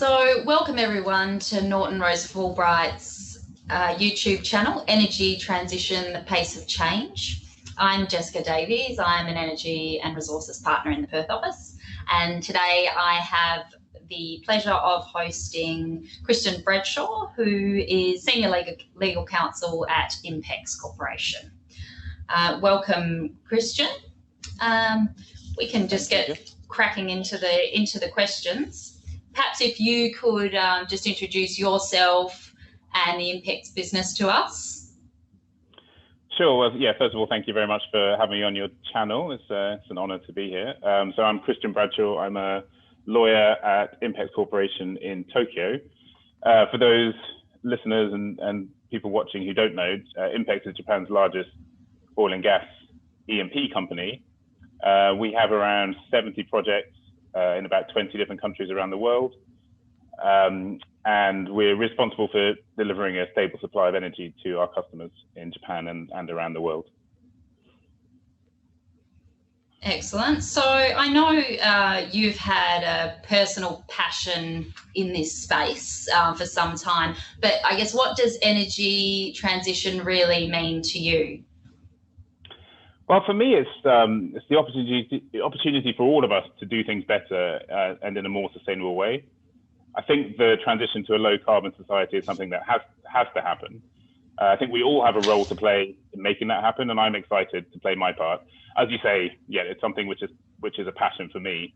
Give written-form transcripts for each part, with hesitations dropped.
So welcome everyone to Norton Rose Fulbright's YouTube channel, Energy Transition, the Pace of Change. I'm Jessica Davies. I'm an Energy and Resources Partner in the Perth office. And today I have the pleasure of hosting Kristian Bradshaw, who is Senior Legal Counsel at Inpex Corporation. Welcome, Kristian. We can just get cracking into the questions. Perhaps if you could just introduce yourself and the Inpex business to us. Sure. Well, yeah, first of all, thank you very much for having me on your channel. It's an honor to be here. So I'm Kristian Bradshaw. I'm a lawyer at Inpex Corporation in Tokyo. For those listeners and people watching who don't know, Inpex is Japan's largest oil and gas E&P company. We have around 70 projects in about 20 different countries around the world. And we're responsible for delivering a stable supply of energy to our customers in Japan and around the world. Excellent. So I know you've had a personal passion in this space for some time, but I guess what does energy transition really mean to you? Well, for me, it's the opportunity for all of us to do things better and in a more sustainable way. I think the transition to a low carbon society is something that has to happen. I think we all have a role to play in making that happen, and I'm excited to play my part. As you say, yeah, it's something which is a passion for me.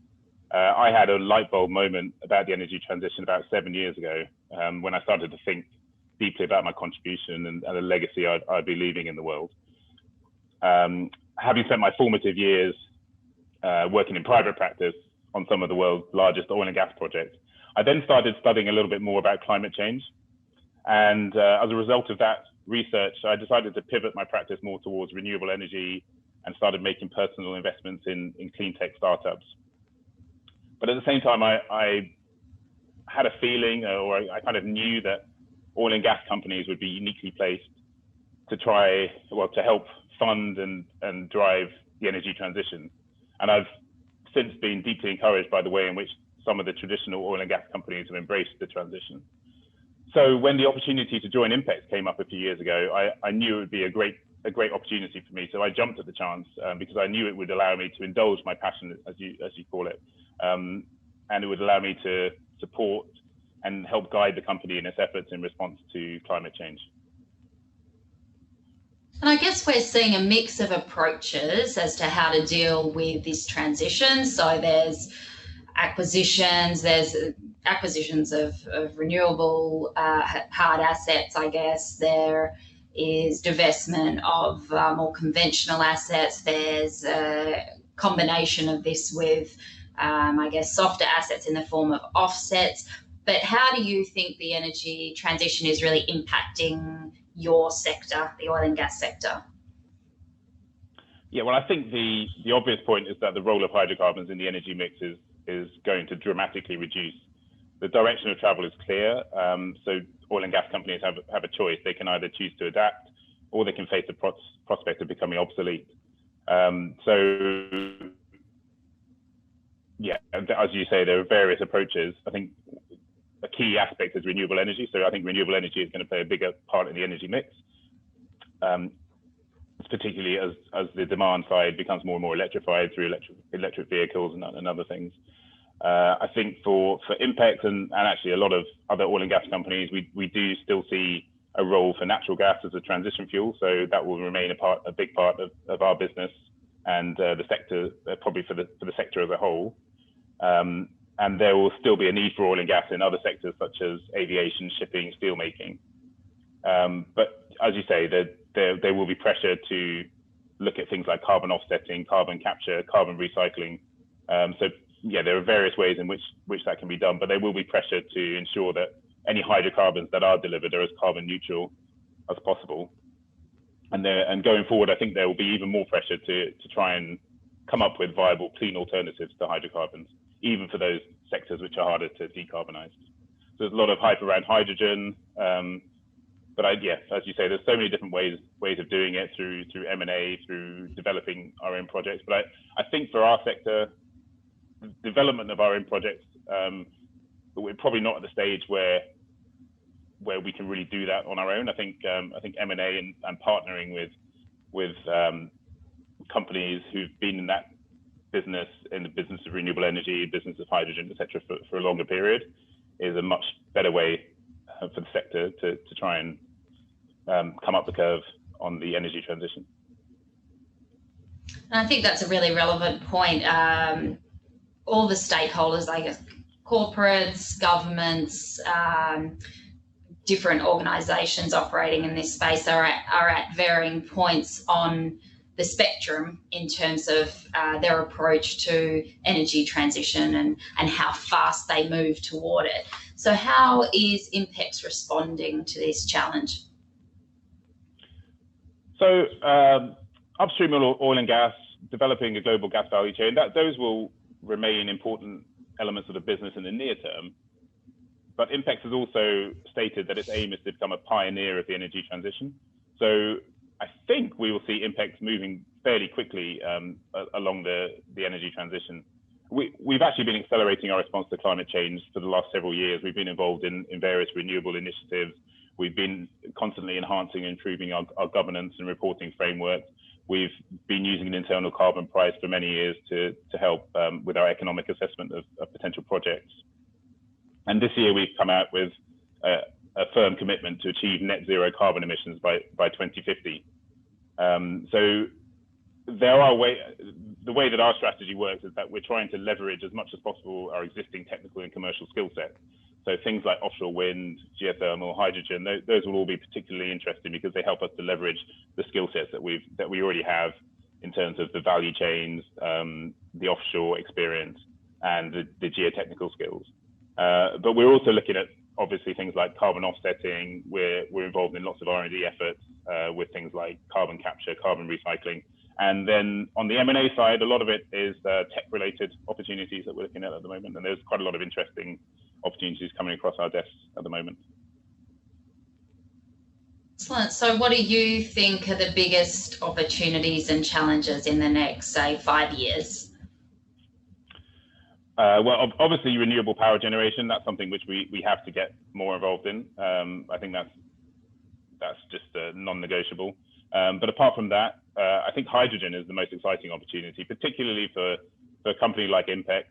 I had a light bulb moment about the energy transition about 7 years ago when I started to think deeply about my contribution and the legacy I'd be leaving in the world. Having spent my formative years working in private practice on some of the world's largest oil and gas projects, I then started studying a little bit more about climate change. And as a result of that research, I decided to pivot my practice more towards renewable energy and started making personal investments in clean tech startups. But at the same time, I had a feeling, or I kind of knew that oil and gas companies would be uniquely placed to to help fund and drive the energy transition. And I've since been deeply encouraged by the way in which some of the traditional oil and gas companies have embraced the transition. So when the opportunity to join Inpex came up a few years ago, I knew it would be a great opportunity for me. So I jumped at the chance because I knew it would allow me to indulge my passion, as you call it, and it would allow me to support and help guide the company in its efforts in response to climate change. And I guess we're seeing a mix of approaches as to how to deal with this transition. So there's acquisitions of renewable hard assets, I guess. There is divestment of more conventional assets. There's a combination of this with, I guess, softer assets in the form of offsets. But how do you think the energy transition is really impacting your sector, the oil and gas sector? Yeah, well, I think the obvious point is that the role of hydrocarbons in the energy mix is going to dramatically reduce. The direction of travel is clear. So oil and gas companies have a choice. They can either choose to adapt or they can face the prospect of becoming obsolete. So yeah, as you say, there are various approaches. I think a key aspect is renewable energy. So I think renewable energy is going to play a bigger part in the energy mix, particularly as the demand side becomes more and more electrified through electric vehicles and other things. I think for Inpex and actually a lot of other oil and gas companies, we do still see a role for natural gas as a transition fuel. So that will remain a big part of our business and the sector, probably for the sector as a whole. And there will still be a need for oil and gas in other sectors such as aviation, shipping, steelmaking. But as you say, there will be pressure to look at things like carbon offsetting, carbon capture, carbon recycling. So yeah, there are various ways in which that can be done, but there will be pressure to ensure that any hydrocarbons that are delivered are as carbon neutral as possible. And going forward, I think there will be even more pressure to try and come up with viable, clean alternatives to hydrocarbons, even for those sectors which are harder to decarbonize. So there's a lot of hype around hydrogen, but yeah, as you say, there's so many different ways of doing it through M&A, through developing our own projects. But I think for our sector, the development of our own projects but we're probably not at the stage where we can really do that on our own. I think M&A and partnering with companies who've been in that business, in the business of renewable energy, business of hydrogen, etc., for a longer period, is a much better way for the sector to try and come up the curve on the energy transition. And I think that's a really relevant point. All the stakeholders, I guess, corporates, governments, different organisations operating in this space are at varying points on the spectrum in terms of their approach to energy transition and how fast they move toward it. So how is Inpex responding to this challenge? So upstream oil and gas, developing a global gas value chain, those will remain important elements of the business in the near term. But Inpex has also stated that its aim is to become a pioneer of the energy transition. So I think we will see Inpex moving fairly quickly along the energy transition. We've actually been accelerating our response to climate change for the last several years. We've been involved in various renewable initiatives. We've been constantly enhancing and improving our governance and reporting framework. We've been using an internal carbon price for many years to help with our economic assessment of potential projects. And this year we've come out with a firm commitment to achieve net zero carbon emissions by 2050. So the way that our strategy works is that we're trying to leverage as much as possible our existing technical and commercial skill set. So things like offshore wind, geothermal, hydrogen, those will all be particularly interesting because they help us to leverage the skill sets that we already have in terms of the value chains, the offshore experience, and the geotechnical skills. But we're also looking at obviously things like carbon offsetting. We're involved in lots of R&D efforts with things like carbon capture, carbon recycling. And then on the M&A side, a lot of it is tech-related opportunities that we're looking at the moment. And there's quite a lot of interesting opportunities coming across our desks at the moment. Excellent. So what do you think are the biggest opportunities and challenges in the next, say, 5 years? Well, obviously renewable power generation, that's something which we have to get more involved in. I think that's just non-negotiable. But apart from that, I think hydrogen is the most exciting opportunity, particularly for a company like Inpex,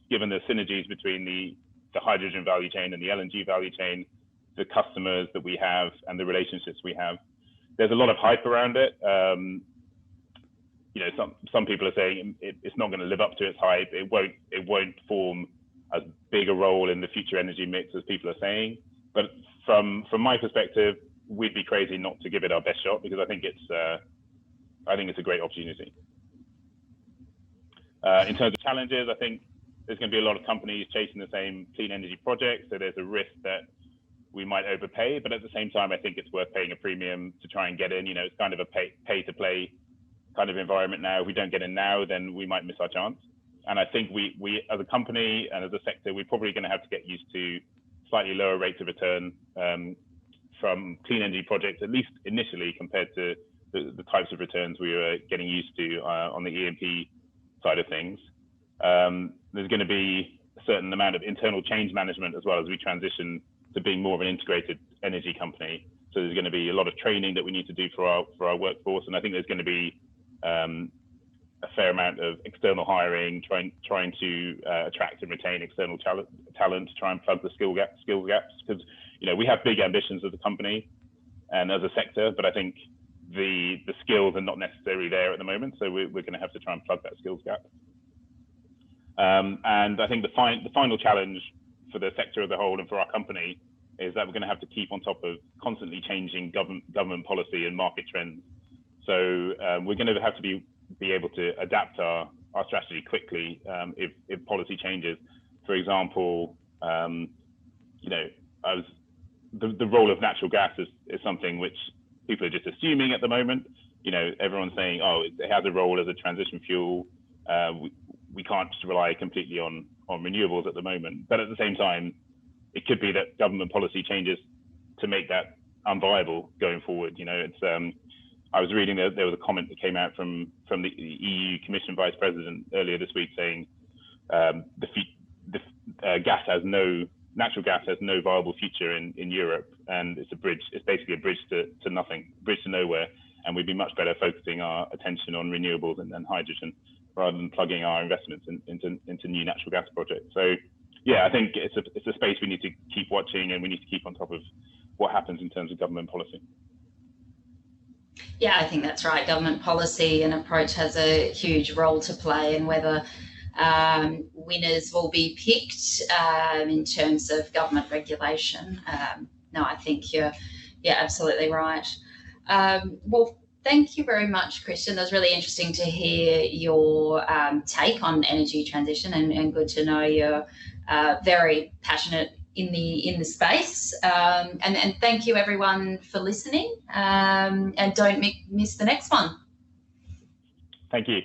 given the synergies between the hydrogen value chain and the LNG value chain, the customers that we have and the relationships we have. There's a lot of hype around it. You know, some people are saying it's not going to live up to its hype. It won't form as big a role in the future energy mix as people are saying. But from my perspective, we'd be crazy not to give it our best shot because I think it's a great opportunity. In terms of challenges, I think there's going to be a lot of companies chasing the same clean energy projects. So there's a risk that we might overpay, but at the same time, I think it's worth paying a premium to try and get in. You know, it's kind of a pay to play kind of environment now. If we don't get in now, then we might miss our chance. And I think we as a company and as a sector, we're probably going to have to get used to slightly lower rates of return from clean energy projects, at least initially, compared to the types of returns we were getting used to on the E&P side of things. There's going to be a certain amount of internal change management as well as we transition to being more of an integrated energy company. So there's going to be a lot of training that we need to do for our workforce, and I think there's going to be a fair amount of external hiring, trying to attract and retain external talent to try and plug the skills gaps. Because you know we have big ambitions as a company and as a sector, but I think the skills are not necessarily there at the moment. So we're going to have to try and plug that skills gap. And I think the final challenge for the sector as a whole and for our company is that we're going to have to keep on top of constantly changing government policy and market trends. So we're going to have to be able to adapt our strategy quickly if policy changes. For example, you know, the role of natural gas is something which people are just assuming at the moment. You know, everyone's saying, oh, it has a role as a transition fuel. We can't just rely completely on renewables at the moment. But at the same time, it could be that government policy changes to make that unviable going forward. You know, it's I was reading that there was a comment that came out from the EU Commission Vice President earlier this week saying natural gas has no viable future in Europe, and it's basically a bridge to nothing, bridge to nowhere. And we'd be much better focusing our attention on renewables and hydrogen rather than plugging our investments into new natural gas projects. So yeah, I think it's a space we need to keep watching, and we need to keep on top of what happens in terms of government policy. Yeah, I think that's right. Government policy and approach has a huge role to play, and whether winners will be picked in terms of government regulation. No, I think you're absolutely right. Well, thank you very much, Kristian. That was really interesting to hear your take on energy transition, and good to know you're very passionate in the space. And thank you everyone for listening. And don't miss the next one. Thank you.